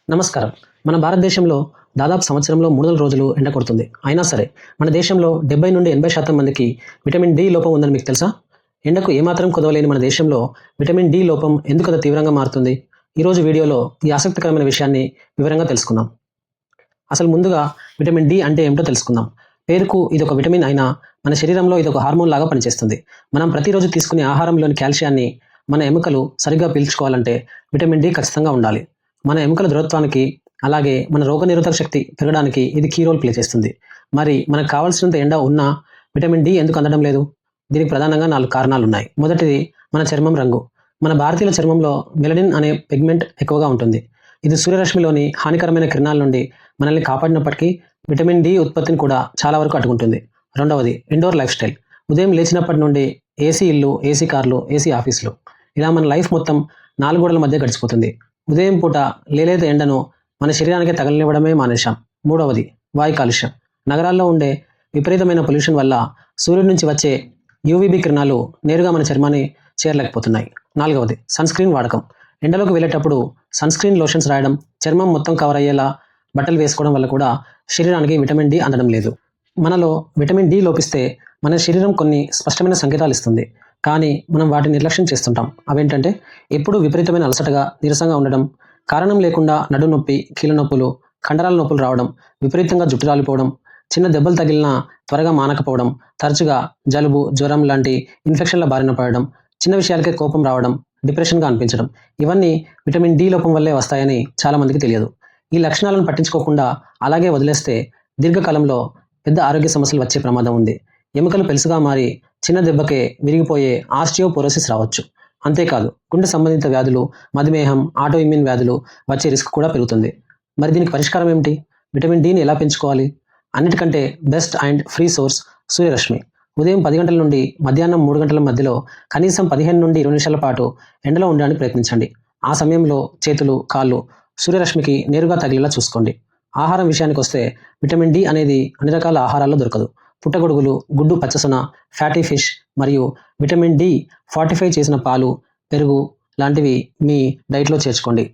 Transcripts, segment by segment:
నమస్కారం. మన భారతదేశంలో దాదాపు సంవత్సరంలో 300 రోజులు ఎండ కొడుతుంది. అయినా సరే, మన దేశంలో 70-80% మందికి విటమిన్ డి లోపం ఉందని మీకు తెలుసా? ఎండకు ఏమాత్రం కుదవలేని మన దేశంలో విటమిన్ డి లోపం ఎందుకంత తీవ్రంగా మారుతుంది? ఈరోజు వీడియోలో ఈ ఆసక్తికరమైన విషయాన్ని వివరంగా తెలుసుకుందాం. అసలు ముందుగా విటమిన్ డి అంటే ఏమిటో తెలుసుకుందాం. పేరుకు ఇదొక విటమిన్ అయినా మన శరీరంలో ఇదొక హార్మోన్ లాగా పనిచేస్తుంది. మనం ప్రతిరోజు తీసుకునే ఆహారంలోని కాల్షియాన్ని మన ఎముకలు సరిగ్గా పీల్చుకోవాలంటే విటమిన్ డి ఖచ్చితంగా ఉండాలి. మన ఎముకల దృఢత్వానికి అలాగే మన రోగనిరోధక శక్తి పెరగడానికి ఇది కీ రోల్ ప్లే చేస్తుంది. మరి మనకు కావాల్సినంత ఎండ ఉన్నా విటమిన్ డి ఎందుకు అందడం లేదు? దీనికి ప్రధానంగా 4 కారణాలు ఉన్నాయి. మొదటిది మన చర్మం రంగు. మన భారతీయుల చర్మంలో మెలనిన్ అనే పిగ్మెంట్ ఎక్కువగా ఉంటుంది. ఇది సూర్యరశ్మిలోని హానికరమైన కిరణాల నుండి మనల్ని కాపాడినప్పటికీ విటమిన్ డి ఉత్పత్తిని కూడా చాలా వరకు అడ్డుకుంటుంది. రెండవది ఇండోర్ లైఫ్ స్టైల్. ఉదయం లేచినప్పటి నుండి ఏసీ ఇల్లు, ఏసీ కార్లు, ఏసీ ఆఫీసులు, ఇలా మన లైఫ్ మొత్తం 4 గోడల మధ్య గడిచిపోతుంది. ఉదయం పూట లేలేత ఎండను మన శరీరానికి తగలనివ్వడమే మానేశాం. మూడవది వాయు కాలుష్యం. నగరాల్లో ఉండే విపరీతమైన పొల్యూషన్ వల్ల సూర్యుడి నుంచి వచ్చే యూవీబీ కిరణాలు నేరుగా మన చర్మాన్ని చేరలేకపోతున్నాయి. నాలుగవది సన్ స్క్రీన్ వాడకం. ఎండలోకి వెళ్ళేటప్పుడు సన్ స్క్రీన్ లోషన్స్ రాయడం, చర్మం మొత్తం కవర్ అయ్యేలా బట్టలు వేసుకోవడం వల్ల కూడా శరీరానికి విటమిన్ డి అందడం లేదు. మనలో విటమిన్ డి లోపిస్తే మన శరీరం కొన్ని స్పష్టమైన సంకేతాలు ఇస్తుంది, కానీ మనం వాటిని నిర్లక్ష్యం చేస్తుంటాం. అవేంటంటే ఎప్పుడూ విపరీతమైన అలసటగా, నీరసంగా ఉండడం, కారణం లేకుండా నడు నొప్పి, కీళ్ళ నొప్పులు, కండరాల నొప్పులు రావడం, విపరీతంగా జుట్టు రాలిపోవడం, చిన్న దెబ్బలు తగిలినా త్వరగా మానకపోవడం, తరచుగా జలుబు, జ్వరం లాంటి ఇన్ఫెక్షన్ల బారిన పడడం, చిన్న విషయాలకే కోపం రావడం, డిప్రెషన్గా అనిపించడం, ఇవన్నీ విటమిన్ డి లోపం వల్లే వస్తాయని చాలామందికి తెలియదు. ఈ లక్షణాలను పట్టించుకోకుండా అలాగే వదిలేస్తే దీర్ఘకాలంలో పెద్ద ఆరోగ్య సమస్యలు వచ్చే ప్రమాదం ఉంది. ఎముకలు పెలుసుగా మారి చిన్న దెబ్బకే విరిగిపోయే ఆస్టియోపోరోసిస్ రావచ్చు. అంతేకాదు గుండె సంబంధిత వ్యాధులు, మధుమేహం, ఆటో ఇమ్యూన్ వ్యాధులు వచ్చే రిస్క్ కూడా పెరుగుతుంది. మరి దీనికి పరిష్కారం ఏమిటి? విటమిన్ డిని ఎలా పెంచుకోవాలి? అన్నిటికంటే బెస్ట్ అండ్ ఫ్రీ సోర్స్ సూర్యరశ్మి. ఉదయం 10 గంటల నుండి మధ్యాహ్నం 3 గంటల మధ్యలో కనీసం 15 నుండి 20 నిమిషాల పాటు ఎండలో ఉండడానికి ప్రయత్నించండి. ఆ సమయంలో చేతులు, కాళ్ళు సూర్యరశ్మికి నేరుగా తగిలేలా చూసుకోండి. ఆహారం విషయానికి వస్తే విటమిన్ డి అనేది అన్ని రకాల ఆహారాల్లో దొరకదు. పుట్టగొడుగులు, గుడ్డు పచ్చసొన, ఫ్యాటీ ఫిష్ మరియు విటమిన్ డి ఫార్టిఫై చేసిన పాలు, పెరుగు లాంటివి మీ డైట్లో చేర్చుకోండి.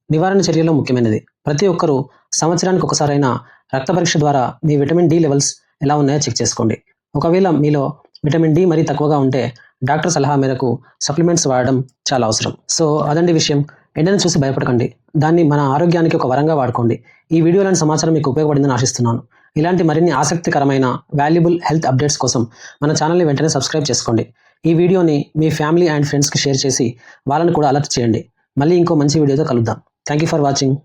నివారణ చర్యల్లో ముఖ్యమైనది, ప్రతి ఒక్కరూ సంవత్సరానికి ఒకసారైనా రక్త పరీక్ష ద్వారా మీ విటమిన్ డి లెవెల్స్ ఎలా ఉన్నాయో చెక్ చేసుకోండి. ఒకవేళ మీలో విటమిన్ డి మరీ తక్కువగా ఉంటే డాక్టర్ సలహా మేరకు సప్లిమెంట్స్ వాడడం చాలా అవసరం. సో అదండి విషయం. ఎండను చూసి భయపడకండి, దాన్ని మన ఆరోగ్యానికి ఒక వరంగా వాడుకోండి. ఈ వీడియోలోని సమాచారం మీకు ఉపయోగపడిందని ఆశిస్తున్నాను. ఇలాంటి మరిన్ని ఆసక్తికరమైన వాల్యుబుల్ హెల్త్ అప్డేట్స్ కోసం మన ఛానల్ని వెంటనే సబ్స్క్రైబ్ చేసుకోండి. ఈ వీడియోని మీ ఫ్యామిలీ అండ్ ఫ్రెండ్స్కి షేర్ చేసి వాళ్ళని కూడా అలర్ట్ చేయండి. మళ్ళీ ఇంకో మంచి వీడియోతో కలుద్దాం. Thank you for watching.